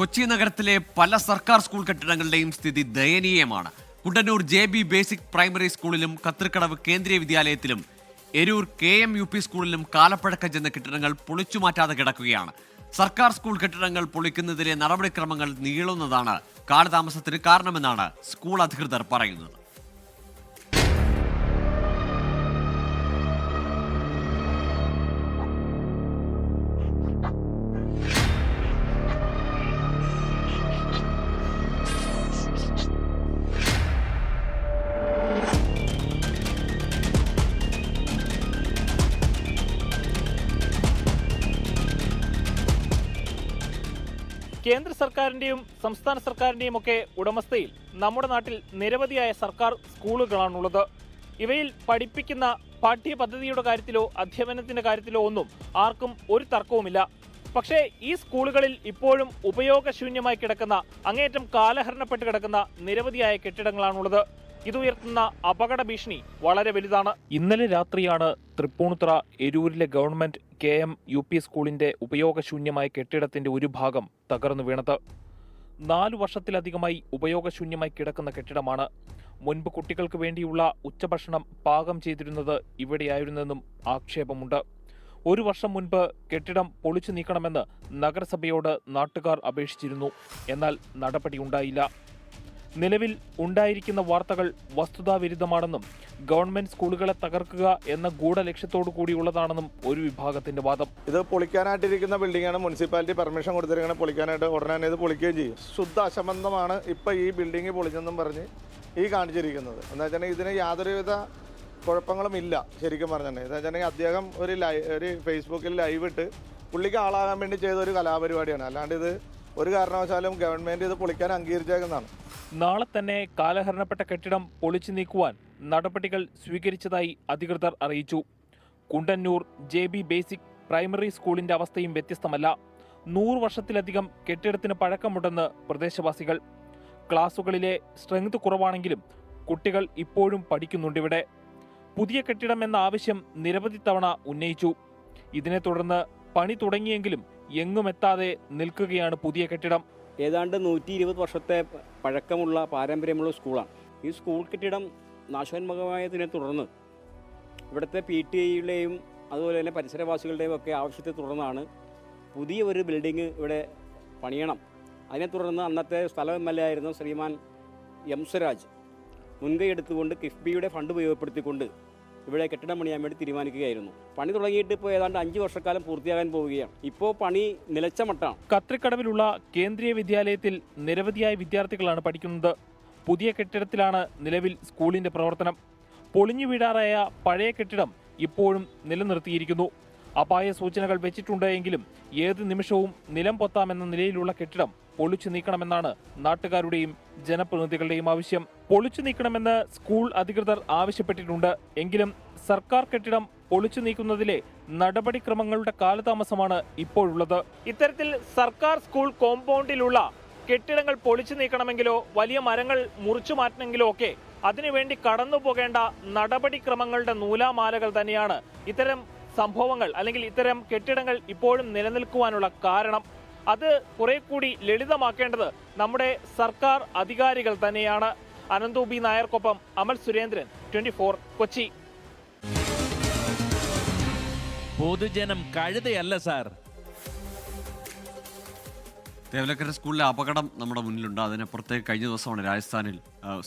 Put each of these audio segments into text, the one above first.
കൊച്ചി നഗരത്തിലെ പല സർക്കാർ സ്കൂൾ കെട്ടിടങ്ങളുടെയും സ്ഥിതി ദയനീയമാണ്. കുണ്ടന്നൂർ JB ബേസിക് പ്രൈമറി സ്കൂളിലും കത്രിക്കടവ് കേന്ദ്രീയ വിദ്യാലയത്തിലും എരൂർ KM UP സ്കൂളിലും കാലപ്പഴക്കം ചെന്ന കെട്ടിടങ്ങൾ പൊളിച്ചുമാറ്റാതെ കിടക്കുകയാണ്. സർക്കാർ സ്കൂൾ കെട്ടിടങ്ങൾ പൊളിക്കുന്നതിലെ നടപടിക്രമങ്ങൾ നീളുന്നതാണ് കാലതാമസത്തിന് കാരണമെന്നാണ് സ്കൂൾ അധികൃതർ പറയുന്നത്. കേന്ദ്ര സർക്കാരിന്റെയും സംസ്ഥാന സർക്കാരിന്റെയും ഒക്കെ ഉടമസ്ഥയിൽ നമ്മുടെ നാട്ടിൽ നിരവധിയായ സർക്കാർ സ്കൂളുകളാണുള്ളത്. ഇവയിൽ പഠിപ്പിക്കുന്ന പാഠ്യപദ്ധതിയുടെ കാര്യത്തിലോ അധ്യാപനത്തിന്റെ കാര്യത്തിലോ ഒന്നും ആർക്കും ഒരു തർക്കവുമില്ല. പക്ഷേ ഈ സ്കൂളുകളിൽ ഇപ്പോഴും ഉപയോഗശൂന്യമായി കിടക്കുന്ന, അങ്ങേയറ്റം കാലഹരണപ്പെട്ട് കിടക്കുന്ന നിരവധിയായ കെട്ടിടങ്ങളാണുള്ളത്. ഇതുയർത്തുന്ന അപകട ഭീഷണി വളരെ വലുതാണ്. ഇന്നലെ രാത്രിയാണ് തൃപ്പൂണിത്തുറ എരൂരിലെ ഗവൺമെന്റ് KM UP സ്കൂളിന്റെ ഉപയോഗശൂന്യമായ കെട്ടിടത്തിന്റെ ഒരു ഭാഗം തകർന്നു വീണത്. 4 വർഷത്തിലധികമായി ഉപയോഗശൂന്യമായി കിടക്കുന്ന കെട്ടിടമാണ്. മുൻപ് കുട്ടികൾക്ക് വേണ്ടിയുള്ള ഉച്ചഭക്ഷണം പാകം ചെയ്തിരുന്നത് ഇവിടെയായിരുന്നെന്നും ആക്ഷേപമുണ്ട്. 1 വർഷം മുൻപ് കെട്ടിടം പൊളിച്ചു നീക്കണമെന്ന് നഗരസഭയോട് നാട്ടുകാർ അപേക്ഷിച്ചിരുന്നു. എന്നാൽ നടപടിയുണ്ടായില്ല. നിലവിൽ ഉണ്ടായിരിക്കുന്ന വാർത്തകൾ വസ്തുതാവിരുദ്ധമാണെന്നും ഗവൺമെന്റ് സ്കൂളുകളെ തകർക്കുക എന്ന ഗൂഢലക്ഷ്യത്തോടു കൂടിയുള്ളതാണെന്നും ഒരു വിഭാഗത്തിന്റെ വാദം. ഇത് പൊളിക്കാനായിട്ടിരിക്കുന്ന ബിൽഡിംഗാണ്. മുനിസിപ്പാലിറ്റി പെർമിഷൻ കൊടുത്തിരിക്കുന്നത് പൊളിക്കാനായിട്ട്. ഉടനെ ഇത് പൊളിക്കുകയും ചെയ്യും. ശുദ്ധ അസംബന്ധമാണ് ഇപ്പം ഈ ബിൽഡിംഗ് പൊളിച്ചെന്നും പറഞ്ഞ് ഈ കാണിച്ചിരിക്കുന്നത്. എന്താ വെച്ചിട്ടുണ്ടെങ്കിൽ ഇതിന് യാതൊരുവിധ കുഴപ്പങ്ങളും ഇല്ല. ശരിക്കും പറഞ്ഞിട്ടുണ്ടെങ്കിൽ എന്താ വെച്ചിട്ടുണ്ടെങ്കിൽ അദ്ദേഹം ഒരു ഫേസ്ബുക്കിൽ ലൈവ് ഇട്ട് പുള്ളിക്ക് ആളാകാൻ വേണ്ടി ചെയ്ത ഒരു കലാപരിപാടിയാണ്. അല്ലാണ്ട് ഇത് ഒരു കാരണവശാലും ഗവൺമെന്റ് ഇത് പൊളിക്കാൻ അംഗീകരിച്ചേക്കുന്നതാണ്. നാളെ തന്നെ കാലഹരണപ്പെട്ട കെട്ടിടം പൊളിച്ചു നീക്കുവാൻ നടപടികൾ സ്വീകരിച്ചതായി അധികൃതർ അറിയിച്ചു. കുണ്ടന്നൂർ JB ബേസിക് പ്രൈമറി സ്കൂളിന്റെ അവസ്ഥയും വ്യത്യസ്തമല്ല. 100 വർഷത്തിലധികം കെട്ടിടത്തിന് പഴക്കമുണ്ടെന്ന് പ്രദേശവാസികൾ. ക്ലാസുകളിലെ സ്ട്രെങ്ത് കുറവാണെങ്കിലും കുട്ടികൾ ഇപ്പോഴും പഠിക്കുന്നുണ്ടിവിടെ. പുതിയ കെട്ടിടം എന്ന ആവശ്യം നിരവധി തവണ ഉന്നയിച്ചു. ഇതിനെ തുടർന്ന് പണി തുടങ്ങിയെങ്കിലും എങ്ങുമെത്താതെ നിൽക്കുകയാണ് പുതിയ കെട്ടിടം. ഏതാണ്ട് 120 വർഷത്തെ പഴക്കമുള്ള പാരമ്പര്യമുള്ള സ്കൂളാണ്. ഈ സ്കൂൾ കെട്ടിടം നാശോന്മുഖമായതിനെ തുടർന്ന് ഇവിടുത്തെ PTA-യുടെയും അതുപോലെ തന്നെ പരിസരവാസികളുടെയും ഒക്കെ ആവശ്യത്തെ തുടർന്നാണ് പുതിയ ഒരു ബിൽഡിംഗ് ഇവിടെ പണിയണം. അതിനെ തുടർന്ന് അന്നത്തെ സ്ഥല MLA ആയിരുന്ന ശ്രീമാൻ M. സ്വരാജ് മുൻകൈ എടുത്തുകൊണ്ട് കിഫ്ബിയുടെ ഫണ്ട് ഉപയോഗപ്പെടുത്തിക്കൊണ്ട് ഇവിടെ കെട്ടിടം പണിയാൻ വേണ്ടി തീരുമാനിക്കുകയായിരുന്നു. പണി തുടങ്ങിയിട്ട് ഇപ്പോൾ ഏതാണ്ട് 5 വർഷക്കാലം പൂർത്തിയാകാൻ പോവുകയാണ്. ഇപ്പോൾ പണി നിലച്ച മട്ടാണ്. കത്രിക്കടവിലുള്ള കേന്ദ്രീയ വിദ്യാലയത്തിൽ നിരവധിയായ വിദ്യാർത്ഥികളാണ് പഠിക്കുന്നത്. പുതിയ കെട്ടിടത്തിലാണ് നിലവിൽ സ്കൂളിന്റെ പ്രവർത്തനം. പൊളിഞ്ഞു വീഴാറായ പഴയ കെട്ടിടം ഇപ്പോഴും നിലനിർത്തിയിരിക്കുന്നു. അപായ സൂചനകൾ വെച്ചിട്ടുണ്ട് എങ്കിലും ഏത് നിമിഷവും നിലം പൊത്താമെന്ന നിലയിലുള്ള കെട്ടിടം പൊളിച്ചു നീക്കണമെന്നാണ് നാട്ടുകാരുടെയും ജനപ്രതിനിധികളുടെയും ആവശ്യം. പൊളിച്ചു നീക്കണമെന്ന് സ്കൂൾ അധികൃതർ ആവശ്യപ്പെട്ടിട്ടുണ്ട്. എങ്കിലും സർക്കാർ കെട്ടിടം പൊളിച്ചു നീക്കുന്നതിലെ നടപടിക്രമങ്ങളുടെ കാലതാമസമാണ് ഇപ്പോഴുള്ളത്. ഇത്തരത്തിൽ സർക്കാർ സ്കൂൾ കോമ്പൗണ്ടിലുള്ള കെട്ടിടങ്ങൾ പൊളിച്ചു നീക്കണമെങ്കിലോ വലിയ മരങ്ങൾ മുറിച്ചു മാറ്റണമെങ്കിലോ ഒക്കെ അതിനുവേണ്ടി കടന്നു പോകേണ്ട നടപടിക്രമങ്ങളുടെ നൂലാമാലകൾ തന്നെയാണ് ഇത്തരം സംഭവങ്ങൾ അല്ലെങ്കിൽ ഇത്തരം കെട്ടിടങ്ങൾ ഇപ്പോഴും നിലനിൽക്കുവാനുള്ള കാരണം. അത് കുറെ കൂടി ലളിതമാക്കേണ്ടത് നമ്മുടെ സർക്കാർ അധികാരികൾ തന്നെയാണ്. അനന്തു B. നായർക്കൊപ്പം അമൽ സുരേന്ദ്രൻ, 24 കൊച്ചി. പൊതുജനം കഴുതയല്ല സാർ. തേവലക്കര സ്കൂളിലെ അപകടം നമ്മുടെ മുന്നിലുണ്ട്. അതിനപ്പുറത്തേക്ക് കഴിഞ്ഞ ദിവസമാണ് രാജസ്ഥാനിൽ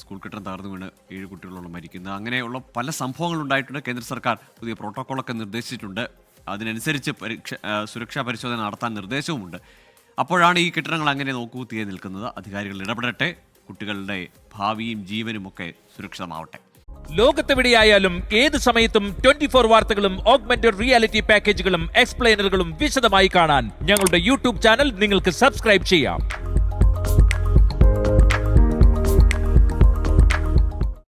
സ്കൂൾ കെട്ടിടം തകർന്നു വീണ് 7 കുട്ടികളോളം മരിക്കുന്നത്. അങ്ങനെയുള്ള പല സംഭവങ്ങൾ ഉണ്ടായിട്ടുണ്ട്. കേന്ദ്ര സർക്കാർ പുതിയ പ്രോട്ടോക്കോളൊക്കെ നിർദ്ദേശിച്ചിട്ടുണ്ട്. അതിനനുസരിച്ച് സുരക്ഷാ പരിശോധന നടത്താൻ നിർദ്ദേശവുമുണ്ട്. അപ്പോഴാണ് ഈ കെട്ടിടങ്ങൾ അങ്ങനെ നോക്കുകുത്തിയായി നിൽക്കുന്നത്. അധികാരികൾ ഇടപെടട്ടെ. കുട്ടികളുടെ ഭാവിയും ജീവനും ഒക്കെ സുരക്ഷിതമാവട്ടെ. ലോകത്തെവിടെയായാലും ഏത് സമയത്തും 24 വാർത്തകളും ഓഗ്മെന്റഡ് റിയാലിറ്റി പാക്കേജുകളും എക്സ്പ്ലെയിനറുകളും വിശദമായി കാണാൻ ഞങ്ങളുടെ YouTube ചാനൽ നിങ്ങൾക്ക് സബ്സ്ക്രൈബ് ചെയ്യാം.